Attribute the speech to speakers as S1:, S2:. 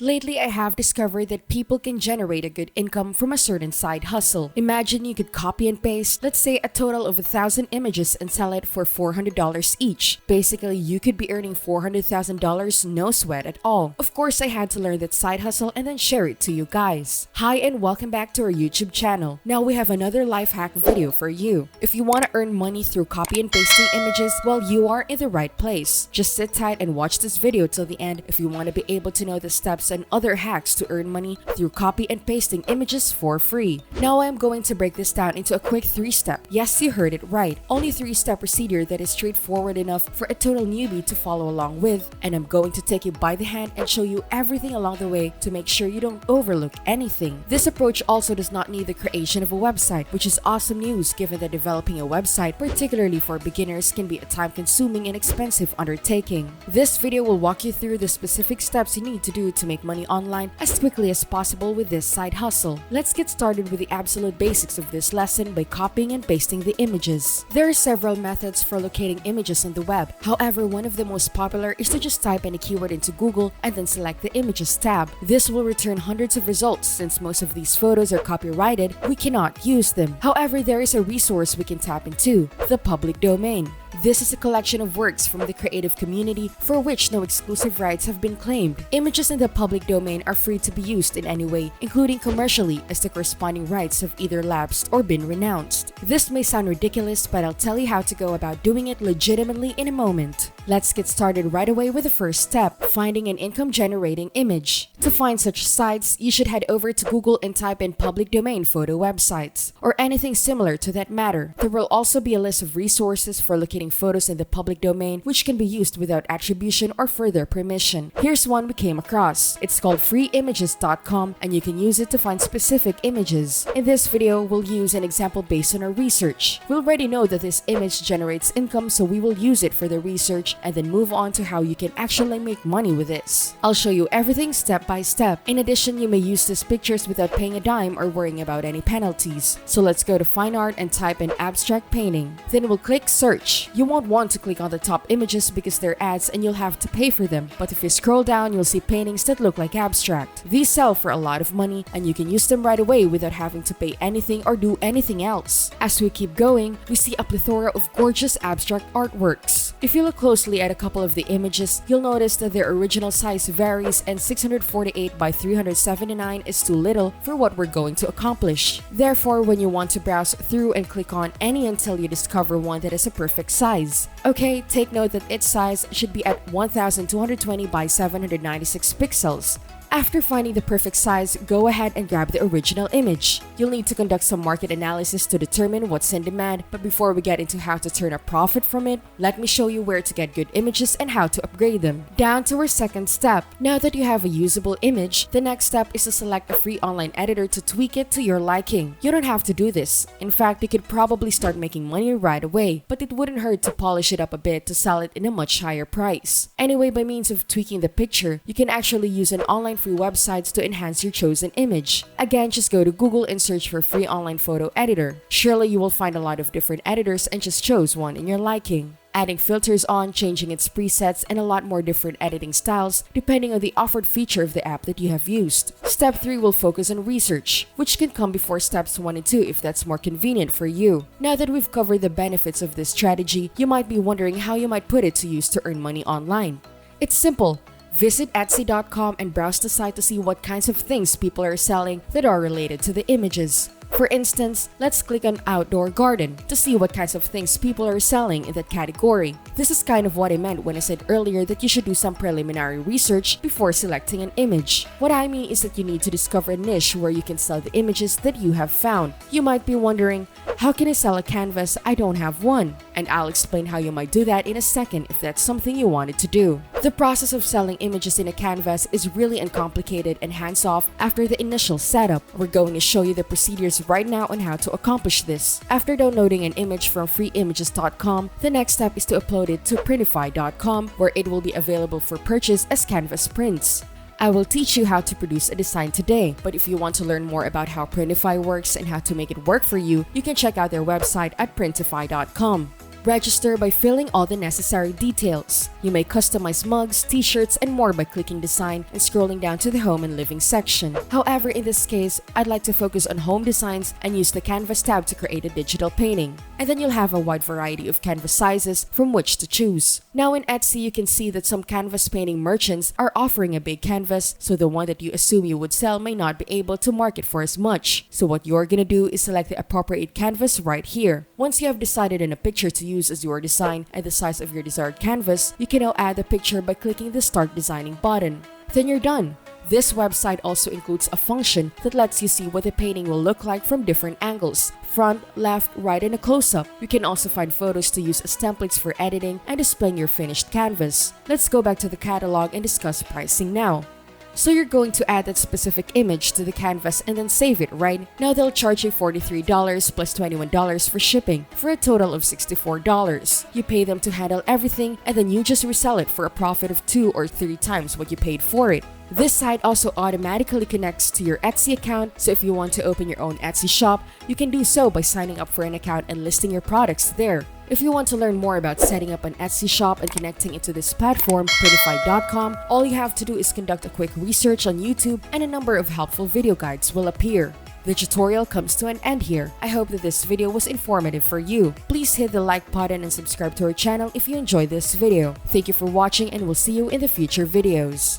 S1: Lately, I have discovered that people can generate a good income from a certain side hustle. Imagine you could copy and paste, let's say a total of 1,000 images and sell it for $400 each. Basically, you could be earning $400,000 no sweat at all. Of course, I had to learn that side hustle and then share it to you guys. Hi and welcome back to our YouTube channel. Now we have another life hack video for you. If you want to earn money through copy and pasting images, well, you are in the right place. Just sit tight and watch this video till the end if you want to be able to know the steps and other hacks to earn money through copy and pasting images for free. Now I am going to break this down into a quick 3-step. Yes, you heard it right. Only 3-step procedure that is straightforward enough for a total newbie to follow along with. And I'm going to take you by the hand and show you everything along the way to make sure you don't overlook anything. This approach also does not need the creation of a website, which is awesome news given that developing a website, particularly for beginners, can be a time-consuming and expensive undertaking. This video will walk you through the specific steps you need to do to make money online as quickly as possible with this side hustle. Let's get started with the absolute basics of this lesson by copying and pasting the images. There are several methods for locating images on the web. However, one of the most popular is to just type in a keyword into Google and then select the Images tab. This will return hundreds of results. Since most of these photos are copyrighted, we cannot use them. However, there is a resource we can tap into, the public domain. This is a collection of works from the creative community for which no exclusive rights have been claimed. Images in the public domain are free to be used in any way, including commercially, as the corresponding rights have either lapsed or been renounced. This may sound ridiculous, but I'll tell you how to go about doing it legitimately in a moment. Let's get started right away with the first step, finding an income-generating image. To find such sites, you should head over to Google and type in public domain photo websites, or anything similar to that matter. There will also be a list of resources for locating photos in the public domain which can be used without attribution or further permission. Here's one we came across. It's called freeimages.com and you can use it to find specific images. In this video, we'll use an example based on our research. We already know that this image generates income, so we will use it for the research and then move on to how you can actually make money with this. I'll show you everything step by step. In addition, you may use these pictures without paying a dime or worrying about any penalties. So let's go to Fine Art and type in abstract painting. Then we'll click search. You won't want to click on the top images because they're ads and you'll have to pay for them. But if you scroll down, you'll see paintings that look like abstract. These sell for a lot of money and you can use them right away without having to pay anything or do anything else. As we keep going, we see a plethora of gorgeous abstract artworks. If you look closely at a couple of the images, you'll notice that their original size varies and 648 by 379 is too little for what we're going to accomplish. Therefore, when you want to browse through and click on any until you discover one that is a perfect size. Okay, take note that its size should be at 1220 by 796 pixels. After finding the perfect size, go ahead and grab the original image. You'll need to conduct some market analysis to determine what's in demand, but before we get into how to turn a profit from it, let me show you where to get good images and how to upgrade them. Down to our second step. Now that you have a usable image, the next step is to select a free online editor to tweak it to your liking. You don't have to do this. In fact, you could probably start making money right away, but it wouldn't hurt to polish it up a bit to sell it in a much higher price. Anyway, by means of tweaking the picture, you can actually use an online free websites to enhance your chosen image. Again, just go to Google and search for free online photo editor. Surely you will find a lot of different editors and just choose one in your liking. Adding filters on, changing its presets, and a lot more different editing styles depending on the offered feature of the app that you have used. Step 3 will focus on research, which can come before steps 1 and 2 if that's more convenient for you. Now that we've covered the benefits of this strategy, you might be wondering how you might put it to use to earn money online. It's simple. Visit Etsy.com and browse the site to see what kinds of things people are selling that are related to the images. For instance, let's click on outdoor garden to see what kinds of things people are selling in that category. This is kind of what I meant when I said earlier that you should do some preliminary research before selecting an image. What I mean is that you need to discover a niche where you can sell the images that you have found. You might be wondering, how can I sell a canvas? I don't have one. And I'll explain how you might do that in a second if that's something you wanted to do. The process of selling images in a canvas is really uncomplicated and hands-off after the initial setup. We're going to show you the procedures right now on how to accomplish this. After downloading an image from freeimages.com, the next step is to upload it to printify.com where it will be available for purchase as canvas prints. I will teach you how to produce a design today, but if you want to learn more about how Printify works and how to make it work for you, you can check out their website at printify.com. Register by filling all the necessary details. You may customize mugs, t-shirts, and more by clicking design and scrolling down to the home and living section. However, in this case, I'd like to focus on home designs and use the canvas tab to create a digital painting. And then you'll have a wide variety of canvas sizes from which to choose. Now in Etsy, you can see that some canvas painting merchants are offering a big canvas, so the one that you assume you would sell may not be able to market for as much. So what you're gonna do is select the appropriate canvas right here. Once you have decided on a picture to use as your design and the size of your desired canvas, you can now add the picture by clicking the Start Designing button. Then you're done. This website also includes a function that lets you see what the painting will look like from different angles: front, left, right, and a close-up. You can also find photos to use as templates for editing and displaying your finished canvas. Let's go back to the catalog and discuss pricing now. So you're going to add that specific image to the canvas and then save it, right? Now they'll charge you $43 plus $21 for shipping, for a total of $64. You pay them to handle everything, and then you just resell it for a profit of 2 or 3 times what you paid for it. This site also automatically connects to your Etsy account, so if you want to open your own Etsy shop, you can do so by signing up for an account and listing your products there. If you want to learn more about setting up an Etsy shop and connecting into this platform, Prettify.com, all you have to do is conduct a quick research on YouTube and a number of helpful video guides will appear. The tutorial comes to an end here. I hope that this video was informative for you. Please hit the like button and subscribe to our channel if you enjoyed this video. Thank you for watching, and we'll see you in the future videos.